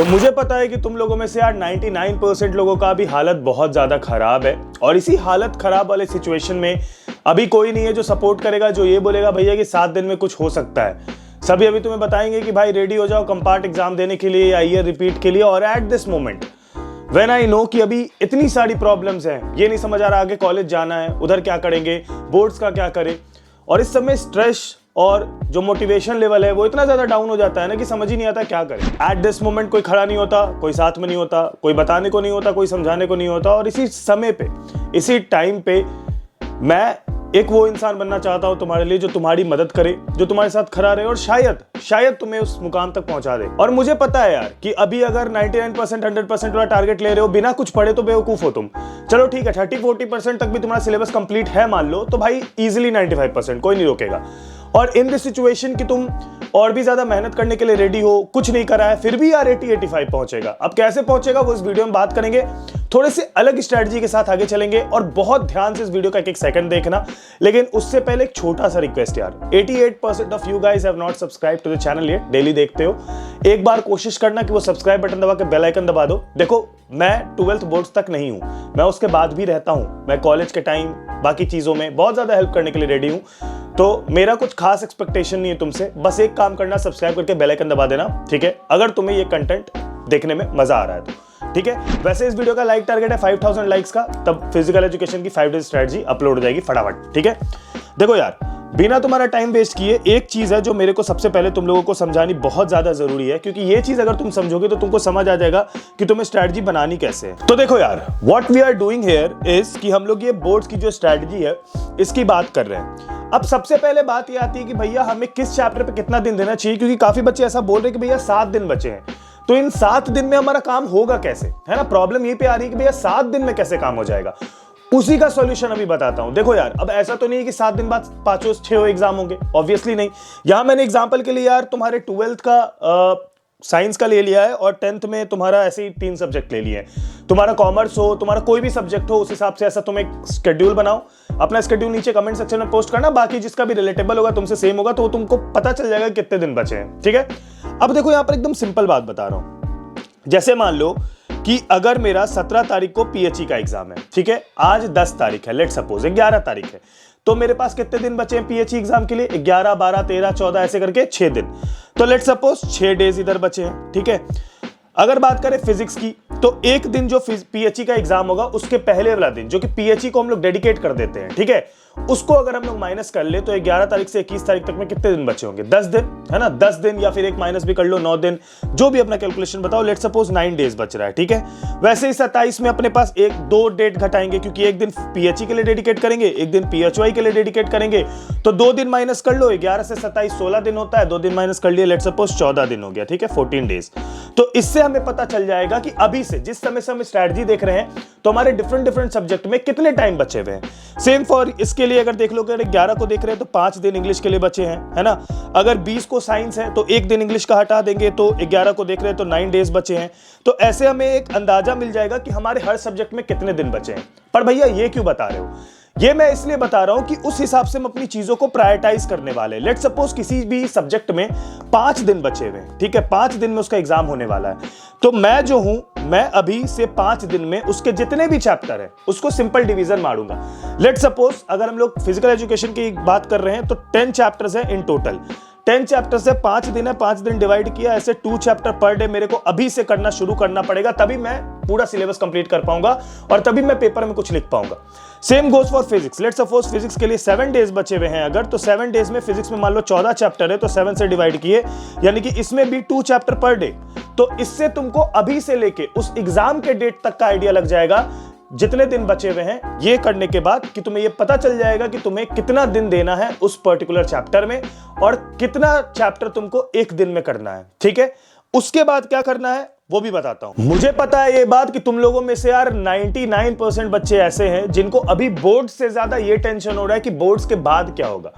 तो मुझे पता है कि तुम लोगों में से यार 99% लोगों का अभी हालत बहुत ज्यादा खराब है और इसी हालत खराब वाले सिचुएशन में अभी कोई नहीं है जो सपोर्ट करेगा, जो ये बोलेगा भैया कि 7 दिन में कुछ हो सकता है। सभी अभी तुम्हें बताएंगे कि भाई रेडी हो जाओ कंपार्ट एग्जाम देने के लिए या ईयर रिपीट के लिए। और at this moment when I know कि अभी इतनी सारी प्रॉब्लम्स हैं, ये नहीं समझ आ रहा आगे कॉलेज जाना है, उधर क्या करेंगे, बोर्ड्स का क्या करें, और इस समय स्ट्रेस और जो मोटिवेशन लेवल है वो इतना ज्यादा डाउन हो जाता है ना कि समझ ही नहीं आता क्या करें। एट दिस मोमेंट कोई खड़ा नहीं होता, कोई साथ में नहीं होता, कोई बताने को नहीं होता, कोई समझाने को नहीं होता। और इसी समय पे, इसी टाइम पे मैं एक वो इंसान बनना चाहता हूं तुम्हारे लिए जो तुम्हारी मदद करे, जो तुम्हारे साथ खड़ा रहे और शायद तुम्हें उस मुकाम तक पहुंचा दे। और मुझे पता है यार कि अभी अगर 99% 100% वाला टारगेट ले रहे हो बिना कुछ पढ़े तो बेवकूफ हो तुम। चलो ठीक है 30-40% तक भी तुम्हारा सिलेबस कंप्लीट है मान लो, तो भाई इजीली 95% कोई नहीं रोकेगा। और इन दिस सिचुएशन कि तुम और भी ज्यादा मेहनत करने के लिए रेडी हो, कुछ नहीं करा है, फिर भी यार 80-85 पहुंचेगा। अब कैसे पहुंचेगा वो इस वीडियो में बात करेंगे, थोड़े से अलग स्ट्रेटजी के साथ आगे चलेंगे और बहुत ध्यान से इस वीडियो का एक सेकंड देखना। लेकिन उससे पहले एक छोटा सा रिक्वेस्ट यार, 88% of you guys have not subscribe to the channel yet. Daily देखते हो, एक बार कोशिश करना कि वो सब्सक्राइब बटन दबा के बेल आइकन दबा दो। देखो मैं 12th बोर्ड्स तक नहीं हूं, मैं उसके बाद भी रहता हूं, मैं कॉलेज के टाइम बाकी चीजों में बहुत ज्यादा हेल्प करने के लिए रेडी हूं। तो मेरा कुछ खास एक्सपेक्टेशन नहीं है तुमसे, बस एक काम करना, सब्सक्राइब करके बेल आइकन दबा देना, ठीक है, अगर तुम्हें ये कंटेंट देखने में मजा आ रहा है तो, ठीक है। वैसे इस वीडियो का लाइक टारगेट है 5000 लाइक्स का, तब फिजिकल एजुकेशन की 5 डेज स्ट्रेटजी अपलोड हो जाएगी फटाफट, ठीक है। देखो यार, बिना तुम्हारा टाइम वेस्ट किए एक चीज है जो मेरे को सबसे पहले तुम लोगों को समझानी बहुत ज्यादा जरूरी है, क्योंकि ये चीज अगर तुम समझोगे तो तुमको समझ आ जाएगा कि तुम्हें स्ट्रेटजी बनानी कैसे है। तो देखो यार, what we are doing here is कि हम लोग ये बोर्ड्स की जो स्ट्रेटजी है इसकी बात कर रहे हैं। अब सबसे पहले बात ये आती है कि भैया हमें किस चैप्टर पे कितना दिन देना चाहिए, क्योंकि काफी बच्चे ऐसा बोल रहे हैं कि भैया 7 दिन बचे हैं, तो इन 7 दिन में हमारा काम होगा कैसे, है ना। प्रॉब्लम ये पे आ रही है कि भैया 7 दिन में कैसे काम हो जाएगा, उसी का सॉल्यूशन अभी बताता हूं। देखो यार, अब ऐसा तो नहीं है कि 7 दिन बाद 5-6 एग्जाम होंगे, ऑब्वियसली नहीं। यहां मैंने एग्जांपल के लिए यार तुम्हारे 12th का साइंस का ले लिया है और 10th में तुम्हारा ऐसे ही 3 सब्जेक्ट ले लिए हैं। तुम्हारा कॉमर्स हो, तुम्हारा कोई भी सब्जेक्ट हो, उस हिसाब से ऐसा तुम एक शेड्यूल बनाओ। अपना शेड्यूल नीचे कमेंट सेक्शन में पोस्ट करना, बाकी जिसका भी रिलेटेबल होगा, तुमसे सेम होगा, तो तुमको पता चल जाएगा कितने दिन बचे हैं, ठीक है। अब देखो यहां पर एकदम सिंपल बात बता रहा हूं। जैसे मान लो कि अगर मेरा 17 तारीख को पीएचई का एग्जाम है, ठीक है, आज 10 तारीख है, लेट सपोज 11 तारीख है, तो मेरे पास कितने दिन बचे हैं पीएचई एग्जाम के लिए, 11, 12, 13, 14 ऐसे करके 6 दिन। तो लेट सपोज 6 डेज इधर बचे हैं, ठीक है। अगर बात करें फिजिक्स की, तो एक दिन जो पीएचई का एग्जाम होगा उसके पहले वाला दिन, जो कि पीएचई को हम लोग डेडिकेट कर देते हैं, ठीक है, उसको अगर हम लोग माइनस कर ले तो 11 तारीख से 21 तारीख तक में कितने दिन बचे होंगे, 10 दिन, है ना। 10 दिन या फिर एक माइनस भी कर लो, 9 दिन, जो भी अपना कैलकुलेशन बताओ। लेट सपोज 9 डेज बच रहा है, ठीक है। वैसे ही 27 में अपने पास 1-2 डेट घटाएंगे, क्योंकि एक दिन पीएचई के लिए डेडिकेट करेंगे, एक दिन पीएचवाई के लिए डेडिकेट करेंगे, तो 2 दिन माइनस कर लो। 11 से 27 16 दिन होता है, 2 दिन माइनस कर लिए, लेट सपोज 14 दिन हो गया, ठीक है, 14 डेज। तो इससे हमें पता चल जाएगा कि अभी से जिस समय से हम स्ट्रेटजी देख रहे हैं तो हमारे डिफरेंट सब्जेक्ट में कितने टाइम बचे हुए हैं। सेम फॉर इसके लिए अगर देख लो, 11 को देख रहे हैं तो 5 दिन इंग्लिश के लिए बचे हैं, है ना। अगर 20 को साइंस है तो 1 दिन इंग्लिश का हटा देंगे, तो 11 को देख रहे हैं तो 9 डेज बचे हैं। तो ऐसे हमें एक अंदाजा मिल जाएगा कि हमारे हर सब्जेक्ट में कितने दिन बचे हैं। पर भैया ये क्यों बता रहे हो, ये मैं इसलिए बता रहा हूं कि उस हिसाब से हम अपनी चीजों को प्रायोरिटाइज करने वाले हैं। लेट सपोज किसी भी सब्जेक्ट में 5 दिन बचे हुए हैं, ठीक है, 5 दिन में उसका एग्जाम होने वाला है, तो मैं जो हूं, मैं अभी से 5 दिन में उसके जितने भी चैप्टर है उसको सिंपल डिवीजन मारूंगा। लेट सपोज अगर हम लोग फिजिकल एजुकेशन की बात कर रहे हैं तो 10 चैप्टर्स है इन टोटल, 10 चैप्टर से 5 दिन है, 5 दिन डिवाइड किया, ऐसे 2 चैप्टर पर डे मेरे को अभी से करना शुरू करना पड़ेगा, तभी मैं पूरा सिलेबस कंप्लीट कर पाऊंगा और तभी मैं पेपर में कुछ लिख पाऊंगा। Same goes for physics. Let suppose physics के लिए 7 डेज बचे हुए हैं अगर, तो 7 डेज में फिजिक्स में मान लो 14 चैप्टर है, तो 7 से डिवाइड किए, यानी कि इसमें भी 2 चैप्टर पर डे। तो इससे तुमको अभी से लेके उस एग्जाम के डेट तक का आइडिया लग जाएगा जितने दिन बचे हुए हैं। ये करने के बाद कि तुम्हें ये पता चल जाएगा कि तुम्हें कितना दिन देना है उस पर्टिकुलर चैप्टर में और कितना चैप्टर तुमको एक दिन में करना है, ठीक है। उसके बाद क्या करना है वो भी बताता हूं। मुझे पता है ये बात कि तुम लोगों में से यार 99% बच्चे ऐसे हैं जिनको अभी बोर्ड से ज्यादा ये टेंशन हो रहा है कि बोर्ड्स के बाद क्या होगा।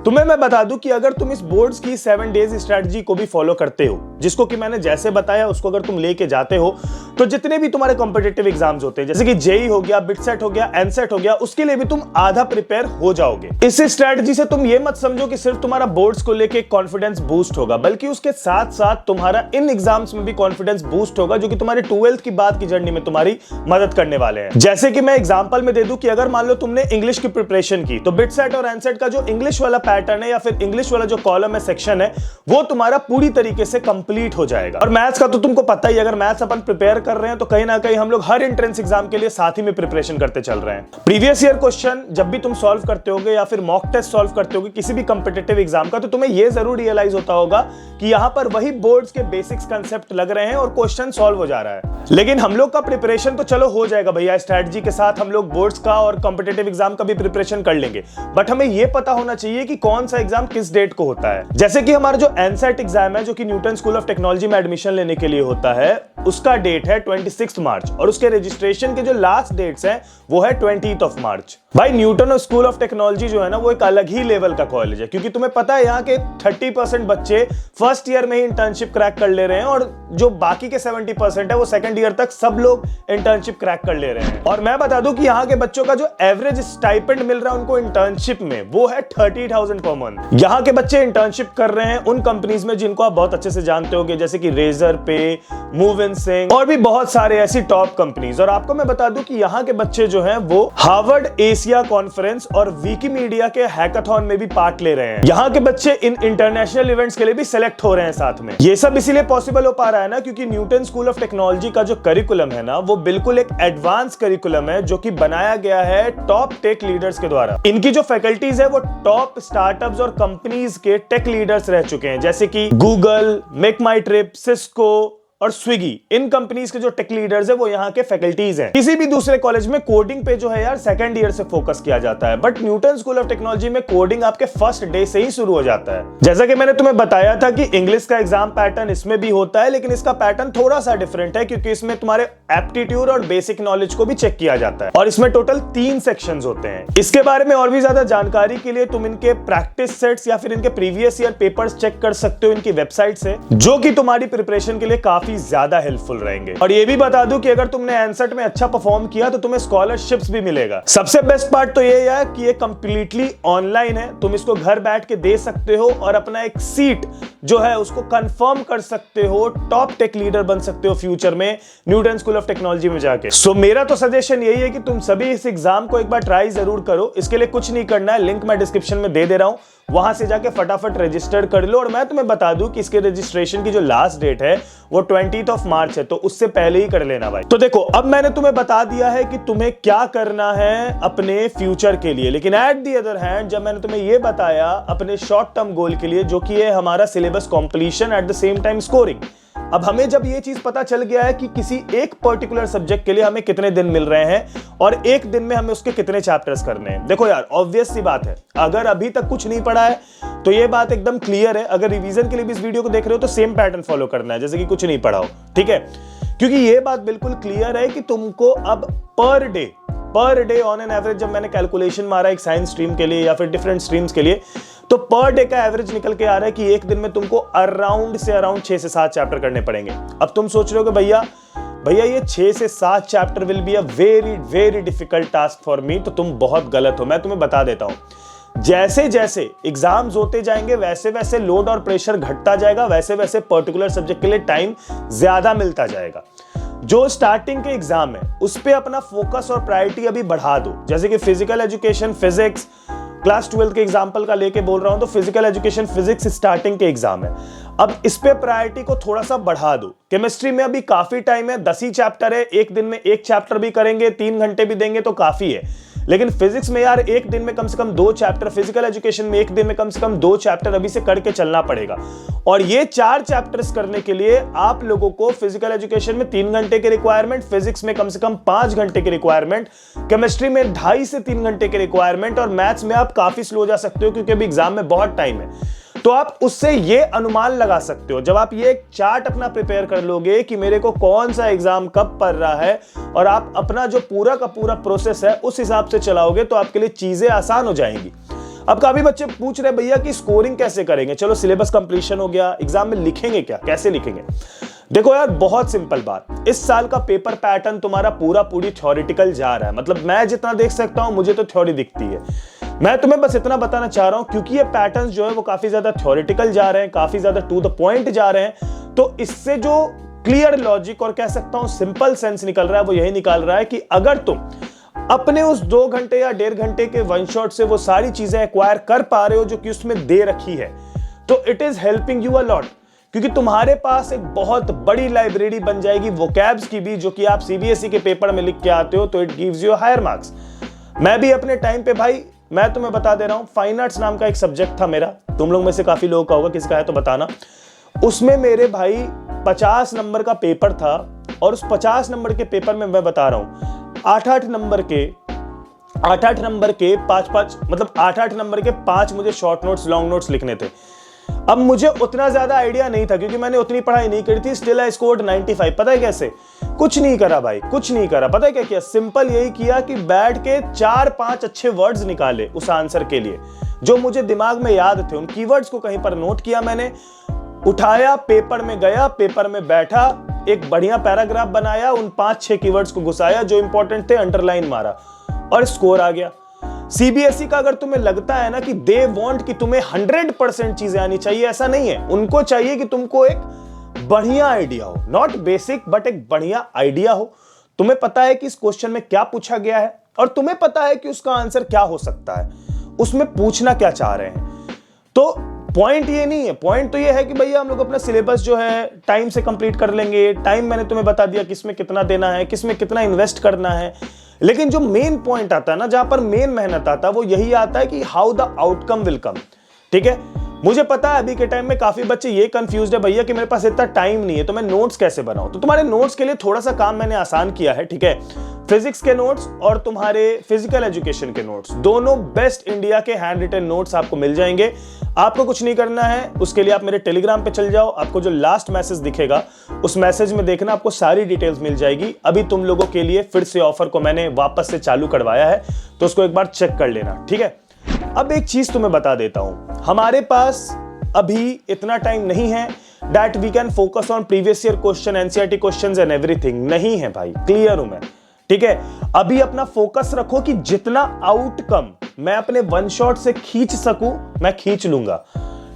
तुम्हें मैं बता दूं कि अगर तुम इस बोर्ड्स की 7 डेज स्ट्रेटजी को भी फॉलो करते हो, जिसको कि मैंने जैसे बताया उसको अगर तुम लेके जाते हो, तो जितने भी तुम्हारे कॉम्पिटिटिव एग्जाम्स होते हैं जैसे कि जेई हो गया, बिटसेट हो गया, एनसेट हो गया, उसके लिए भी तुम आधा प्रिपेयर हो जाओगे। इस स्ट्रेटजी से तुम ये मत समझो कि सिर्फ तुम्हारा बोर्ड्स को लेके कॉन्फिडेंस बूस्ट होगा, बल्कि उसके साथ साथ तुम्हारा इन एग्जाम्स में भी कॉन्फिडेंस बूस्ट होगा, जो कि तुम्हारे 12th की बाद की जर्नी में तुम्हारी मदद करने वाले हैं। जैसे कि मैं एग्जांपल में दे दूं कि अगर मान लो तुमने इंग्लिश की प्रिपरेशन की, तो बिटसेट और एनसेट का जो इंग्लिश वाला पैटर्न है या फिर इंग्लिश वाला जो कॉलम है, सेक्शन है, वो तुम्हारा पूरी तरीके से कंप्लीट हो जाएगा। और मैथ्स का तो तुमको पता ही, अगर मैथ्स अपन प्रिपेयर कर रहे हैं तो कहीं ना कहीं हम लोग हर एंट्रेंस एग्जाम के लिए साथ ही में प्रिपरेशन करते चल रहे हैं। प्रीवियस ईयर क्वेश्चन जब भी तुम सॉल्व करते होगे या फिर मॉक टेस्ट सॉल्व करते होगे किसी भी कॉम्पिटिटिव एग्जाम का, तो तुम्हें यह जरूर रियलाइज होता होगा कि यहां पर वही बोर्ड्स के बेसिक्स कांसेप्ट लग रहे हैं और क्वेश्चन सॉल्व हो जा रहा है। लेकिन हम लोग का प्रिपरेशन तो चलो हो जाएगा भैया, स्ट्रेटजी के साथ हम लोग बोर्ड्स का और कॉम्पिटिटिव एग्जाम का भी प्रिपरेशन कर लेंगे, बट हमें यह पता होना चाहिए कि कौन सा एग्जाम किस डेट को होता है। जैसे कि हमारा जो एनसेट एग्जाम है, जो कि न्यूटन स्कूल ऑफ टेक्नोलॉजी में एडमिशन लेने के लिए होता है, उसका डेट है 26 मार्च और उसके रजिस्ट्रेशन के जो लास्ट डेट्स हैं वो है 20 मार्च। भाई न्यूटन स्कूल ऑफ टेक्नोलॉजी जो है ना, वो एक अलग ही लेवल का कॉलेज है, क्योंकि तुम्हें पता है यहाँ के 30% बच्चे फर्स्ट ईयर में ही इंटर्नशिप क्रैक कर ले रहे हैं और जो बाकी के 70% है वो सेकंड ईयर तक सब लोग इंटर्नशिप क्रैक कर ले रहे हैं। और मैं बता दूं कि यहाँ के बच्चों का जो एवरेज स्टाइपेंड मिल रहा है उनको इंटर्नशिप में, वो है 30,000 पर मंथ। यहाँ के बच्चे इंटर्नशिप कर रहे हैं उन कंपनीज में जिनको आप बहुत अच्छे से जानते होंगे, जैसे कि रेजर पे, मूव इन सिंह और भी बहुत सारे ऐसी टॉप कंपनीज। और आपको मैं बता दूं कि यहाँ के बच्चे जो हैं वो हार्वर्ड एशिया कॉन्फ्रेंस और विकिमीडिया के हैकाथॉन में भी पार्ट ले रहे हैं। यहाँ के बच्चे इन इंटरनेशनल इवेंट्स के लिए भी सिलेक्ट हो रहे हैं साथ में। ये सब इसीलिए पॉसिबल हो पा रहा है ना, क्योंकि न्यूटन स्कूल ऑफ टेक्नोलॉजी का जो करिकुलम है ना, वो बिल्कुल एक एडवांस करिकुलम है, जो कि बनाया गया है टॉप टेक लीडर्स के द्वारा। इनकी जो फैकल्टीज है वो टॉप स्टार्टअप्स और कंपनीज के टेक लीडर्स रह चुके हैं, जैसे कि गूगल, मेक माई ट्रिप, सिस्को और स्विगी। इन कंपनीज के जो टेक लीडर्स है वो यहाँ के फैकल्टीज हैं। किसी भी दूसरे कॉलेज में कोडिंग पे जो है यार सेकंड ईयर से फोकस किया जाता है, but Newton school of technology में कोडिंग आपके फर्स्ट डे से ही शुरू हो जाता है। जैसा कि मैंने तुम्हें बताया था कि इंग्लिश का एग्जाम पैटर्न इसमें भी होता है, लेकिन इसका पैटर्न थोड़ा सा डिफरेंट है, क्योंकि इसमें तुम्हारे एप्टीट्यूड और बेसिक नॉलेज को भी चेक किया जाता है और इसमें टोटल 3 सेक्शंस होते हैं। इसके बारे में और भी ज्यादा जानकारी के लिए तुम इनके प्रैक्टिस सेट्स या फिर इनके प्रीवियस ईयर पेपर्स चेक कर सकते हो इनकी वेबसाइट से, जो कि तुम्हारी प्रिपरेशन के लिए काफी ज्यादा हेल्पफुल रहेंगे। और ये भी बता दूं कि अगर तुमने एनसेट में अच्छा परफॉर्म किया तो तुम्हें स्कॉलरशिप्स भी मिलेगा। सबसे बेस्ट पार्ट तो ये है कि ये कंप्लीटली ऑनलाइन है, तुम इसको घर बैठ के दे सकते हो और अपना एक सीट जो है उसको कंफर्म कर सकते हो, टॉप टेक लीडर बन सकते हो फ्यूचर में न्यूटन स्कूल ऑफ टेक्नोलॉजी में जाके। सो मेरा तो सजेशन यही है कि तुम सभी इस एग्जाम को एक बार ट्राई जरूर करो। इसके लिए कुछ नहीं करना है, लिंक मैं डिस्क्रिप्शन में दे रहा हूं, वहां से जाके फटाफट रजिस्टर कर लो। और मैं तुम्हें बता दूं कि इसके रजिस्ट्रेशन की जो लास्ट डेट है वो 20 मार्च है, तो उससे पहले ही कर लेना भाई। तो देखो, अब मैंने तुम्हें बता दिया है कि तुम्हें क्या करना है अपने फ्यूचर के लिए, लेकिन एट द अदर हैंड जब मैंने तुम्हें यह बताया अपने शॉर्ट टर्म गोल के लिए, जो कि है हमारा syllabus completion at the same time scoring, अब हमें जब ये चीज पता चल गया है कि किसी एक पर्टिकुलर सब्जेक्ट के लिए हमें कितने दिन मिल रहे हैं और एक दिन में हमें उसके कितने चैप्टर्स करने हैं। देखो यार, ऑब्वियस सी बात है, अगर अभी तक कुछ नहीं पढ़ा है तो ये बात एकदम क्लियर है। अगर रिवीजन के लिए भी इस वीडियो को देख रहे हो तो सेम पैटर्न फॉलो करना है, जैसे कि कुछ नहीं पढ़ा हो, ठीक है? क्योंकि ये बात बिल्कुल क्लियर है कि तुमको अब per day on an average, जब मैंने कैलकुलेशन मारा एक साइंस स्ट्रीम के लिए या फिर डिफरेंट स्ट्रीम्स के लिए, तो पर डे का एवरेज निकल के आ रहा है कि एक दिन में तुमको अराउंड 6 से 7 चैप्टर करने पड़ेंगे। अब तुम सोच रहे हो कि भैया ये 6 से 7 chapter will be a very very difficult task for me, तो तुम बहुत गलत हो। मैं तुम्हें बता देता हूं, जैसे जैसे एग्जाम्स होते जाएंगे वैसे वैसे लोड और प्रेशर घटता जाएगा, वैसे वैसे पर्टिकुलर सब्जेक्ट के लिए टाइम ज्यादा मिलता जाएगा। जो स्टार्टिंग के एग्जाम है उस पे अपना फोकस और प्रायोरिटी अभी बढ़ा दो। जैसे कि फिजिकल एजुकेशन, फिजिक्स, क्लास 12 के एग्जाम्पल का लेके बोल रहा हूं, तो फिजिकल एजुकेशन, फिजिक्स स्टार्टिंग के एग्जाम है, अब इस पे प्रायोरिटी को थोड़ा सा बढ़ा दो। केमिस्ट्री में अभी काफी टाइम है, 10 ही चैप्टर है, एक दिन में एक चैप्टर भी करेंगे, 3 घंटे भी देंगे तो काफी है। लेकिन फिजिक्स में यार एक दिन में कम से कम 2 चैप्टर, फिजिकल एजुकेशन में एक दिन में कम से कम 2 चैप्टर अभी से करके चलना पड़ेगा। और ये 4 चैप्टर्स करने के लिए आप लोगों को फिजिकल एजुकेशन में 3 घंटे की रिक्वायरमेंट, फिजिक्स में कम से कम 5 घंटे की रिक्वायरमेंट, केमिस्ट्री में 2.5 से 3 घंटे की रिक्वायरमेंट, और मैथ्स में आप काफी स्लो जा सकते हो क्योंकि अभी एग्जाम में बहुत टाइम है। तो आप उससे ये अनुमान लगा सकते हो, जब आप ये एक चार्ट अपना प्रिपेयर कर लोगे कि मेरे को कौन सा एग्जाम कब पढ़ रहा है, और आप अपना जो पूरा का पूरा प्रोसेस है उस हिसाब से चलाओगे, तो आपके लिए चीजें आसान हो जाएंगी। अब काफी बच्चे पूछ रहे भैया कि स्कोरिंग कैसे करेंगे। चलो सिलेबस कंप्लीशन हो गया, एग्जाम में लिखेंगे क्या, कैसे लिखेंगे? देखो यार, बहुत सिंपल बात, इस साल का पेपर पैटर्न तुम्हारा पूरी थ्योरेटिकल जा रहा है। मतलब मैं जितना देख सकता हूं मुझे तो थ्योरी दिखती है। मैं तुम्हें बस इतना बताना चाह रहा हूं, क्योंकि ये पैटर्न्स जो है वो काफी ज्यादा थ्योरेटिकल जा रहे हैं, काफी ज्यादा टू द पॉइंट जा रहे हैं, तो इससे जो क्लियर लॉजिक और कह सकता हूं सिंपल सेंस निकल रहा है वो यही निकाल रहा है कि अगर तुम अपने उस 2 घंटे या 1.5 घंटे के वन शॉट से वो सारी चीजें एक्वायर कर पा रहे हो जो कि उसमें दे रखी है, तो it is helping you a lot. क्योंकि तुम्हारे पास एक बहुत बड़ी लाइब्रेरी बन जाएगी वोकैब्स की भी, जो कि आप सीबीएसई के पेपर में लिख के आते हो, तो it gives you hire marks. मैं भी अपने टाइम पे भाई, मैं तुम्हें बता दे रहा हूं, फाइन आर्ट्स नाम का एक सब्जेक्ट था मेरा, तुम लोग में से काफी लोगों का होगा, किसका है तो बताना। उसमें मेरे भाई 50 नंबर का पेपर था, और उस 50 नंबर के पेपर में मैं बता रहा हूं 8-8 नंबर के 5-5, मतलब 8-8 नंबर के 5 मुझे शॉर्ट नोट्स, लॉन्ग नोट्स लिखने थे। अब मुझे उतना ज्यादा आइडिया नहीं था क्योंकि मैंने उतनी पढ़ाई नहीं करी थी। Still I scored 95। पता है कैसे? कुछ नहीं करा भाई, कुछ नहीं करा। पता है क्या किया? सिंपल यही किया कि बैठ के 4-5 अच्छे वर्ड्स निकाले उस आंसर के लिए जो मुझे दिमाग में याद थे। उन कीवर्ड्स को कहीं पर नोट किया मैंने, उठाया, पेपर में गया, पेपर में बैठा, एक बढ़िया पैराग्राफ बनाया, उन 5-6 कीवर्ड्स को घुसाया जो इंपॉर्टेंट थे, अंडरलाइन मारा और स्कोर आ गया। सीबीएसई का अगर तुम्हें लगता है ना कि दे वांट कि तुम्हें 100% चीजें आनी चाहिए, ऐसा नहीं है। उनको चाहिए कि तुमको एक बढ़िया आइडिया हो, नॉट बेसिक बट एक बढ़िया आइडिया हो। तुम्हें पता है कि इस क्वेश्चन में क्या पूछा गया है और तुम्हें पता है कि उसका आंसर क्या हो सकता है, उसमें पूछना क्या चाह रहे हैं। तो पॉइंट ये नहीं है, पॉइंट तो ये है कि भैया हम लोग अपना सिलेबस जो है टाइम से कंप्लीट कर लेंगे। टाइम मैंने तुम्हें बता दिया किसमें कितना देना है, किसमें कितना इन्वेस्ट करना है। लेकिन जो मेन पॉइंट आता है ना, जहां पर मेन मेहनत आता है, वो यही आता है कि how the outcome will come. ठीक है, मुझे पता है अभी के टाइम में काफी बच्चे ये कंफ्यूज्ड है भैया कि मेरे पास इतना टाइम नहीं है तो मैं नोट्स कैसे बनाऊं। तो तुम्हारे नोट्स के लिए थोड़ा सा काम मैंने आसान किया है। ठीक है, फिजिक्स के नोट्स और तुम्हारे फिजिकल एजुकेशन के नोट्स, दोनों बेस्ट इंडिया के हैंड रिटन नोट्स आपको मिल जाएंगे। आपको कुछ नहीं करना है, उसके लिए आप मेरे टेलीग्राम पे चल जाओ। आपको जो लास्ट मैसेज दिखेगा उस मैसेज में देखना, आपको सारी डिटेल्स मिल जाएगी। अभी तुम लोगों के लिए फिर से ऑफर को मैंने वापस से चालू करवाया है, तो उसको एक बार चेक कर लेना। ठीक है, अब एक चीज तुम्हें बता देता हूं, हमारे पास अभी इतना टाइम नहीं है that we can focus on previous year question, NCERT questions and everything. नहीं है भाई, क्लियर हूं मैं। ठीक है, अभी अपना फोकस रखो कि जितना आउटकम मैं अपने वन शॉट से खींच सकूं मैं खींच लूंगा।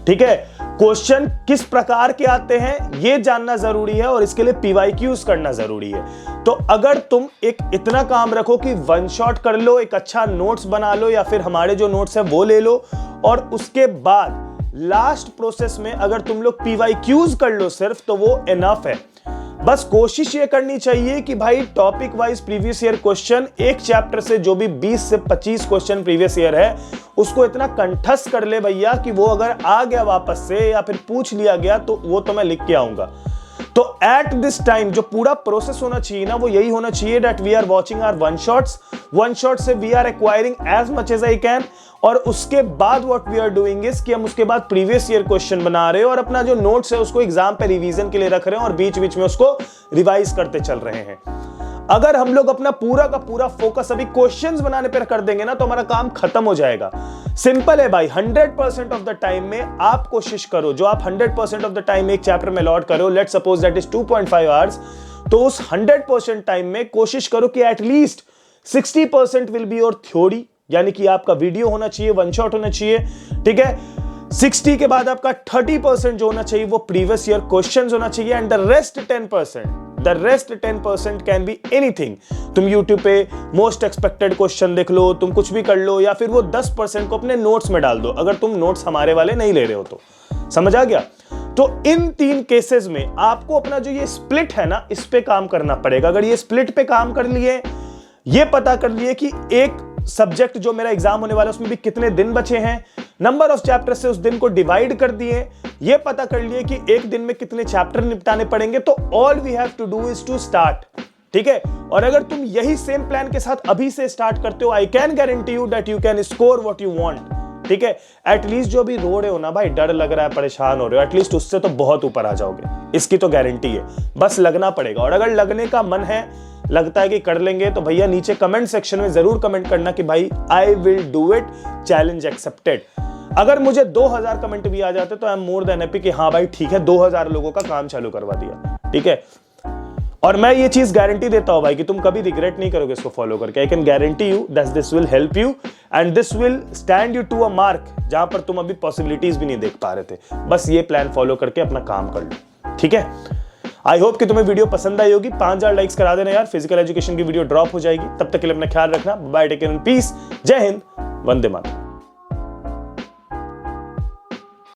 ठीक है, क्वेश्चन किस प्रकार के आते हैं ये जानना जरूरी है और इसके लिए पीवाईक्यूज करना जरूरी है। तो अगर तुम एक इतना काम रखो कि वन शॉट कर लो, एक अच्छा नोट्स बना लो या फिर हमारे जो नोट्स है वो ले लो, और उसके बाद लास्ट प्रोसेस में अगर तुम लोग पीवाईक्यूज कर लो सिर्फ, तो वो इनफ है। बस कोशिश ये करनी चाहिए कि भाई topic wise previous year question, एक चैप्टर से जो भी 20 से 25 क्वेश्चन प्रीवियस ईयर है उसको इतना कंठस्थ कर ले भैया कि वो अगर आ गया वापस से या फिर पूछ लिया गया तो वो तो मैं लिख के आऊंगा। तो एट दिस टाइम जो पूरा प्रोसेस होना चाहिए ना, वो यही होना चाहिए that we are watching our one shot से we are acquiring as much as I can, और उसके बाद what we are doing is कि हम उसके बाद प्रीवियस ईयर क्वेश्चन बना रहे हैं और अपना जो नोट्स है उसको एग्जाम पे रिवीजन के लिए रख रहे हैं और बीच बीच में उसको रिवाइज करते चल रहे हैं। अगर हम लोग अपना पूरा का पूरा फोकस अभी क्वेश्चंस बनाने पर कर देंगे ना तो हमारा काम खत्म हो जाएगा। सिंपल है भाई, 100% ऑफ द टाइम में आप कोशिश करो, जो आप 100% ऑफ द टाइम एक चैप्टर में लॉट करो, let's suppose that is 2.5 hours, तो उस 100% टाइम में कोशिश करो कि at least 60% will be your theory, यानी कि आपका वीडियो होना चाहिए, वन शॉट होना चाहिए। ठीक है, 60 के बाद आपका 30% जो होना चाहिए वो प्रीवियस ईयर क्वेश्चंस होना चाहिए, and the rest 10% can be anything. तुम YouTube पे मोस्ट एक्सपेक्टेड क्वेश्चन देख लो, तुम कुछ भी कर लो, या फिर वो 10% को अपने नोट्स में डाल दो अगर तुम नोट्स हमारे वाले नहीं ले रहे हो तो। समझ आ गया? तो इन 3 केसेस में आपको अपना जो ये स्प्लिट है ना, इस पे काम करना पड़ेगा। अगर ये स्प्लिट पे काम कर लिए, ये पता कर लिए कि एक सब्जेक्ट जो मेरा एग्जाम होने वाला है उसमें भी कितने दिन बचे हैं, नंबर ऑफ चैप्टर से उस दिन को डिवाइड कर दिए, ये पता कर लिए कि एक दिन में कितने चैप्टर निपटाने पड़ेंगे, तो all we have to do is to start. ठीक है, और अगर तुम यही सेम प्लान के साथ अभी से स्टार्ट करते हो, आई can guarantee you that you can score what you want. ठीक है, एटलीस्ट जो अभी रो रहे हो ना भाई, डर लग रहा है, परेशान हो रहे हो, एटलीस्ट उससे तो बहुत ऊपर आ जाओगे, इसकी तो गारंटी है। बस लगना पड़ेगा, और अगर लगने का मन है, लगता है कि कर लेंगे, तो भैया नीचे कमेंट सेक्शन में जरूर कमेंट करना कि भाई I will do it, challenge accepted. अगर मुझे 2000 कमेंट भी आ जाते तो I am more than happy कि हाँ भाई ठीक है 2000 लोगों का काम चालू करवा दिया, ठीक है। और मैं ये चीज गारंटी देता हूं भाई कि तुम कभी रिग्रेट नहीं करोगे इसको फॉलो करके। I can guarantee you that this will help you and this will stand you to a mark जहां पर तुम अभी पॉसिबिलिटीज भी नहीं देख पा रहे थे। बस ये प्लान फॉलो करके अपना काम कर लो, ठीक है। आई होप कि तुम्हें वीडियो पसंद आई होगी। 5000 लाइक्स करा देना यार, फिजिकल एजुकेशन की वीडियो ड्रॉप हो जाएगी। तब तक के लिए अपना ख्याल रखना। Bye, take care and peace. जय हिंद, वंदे मातरम।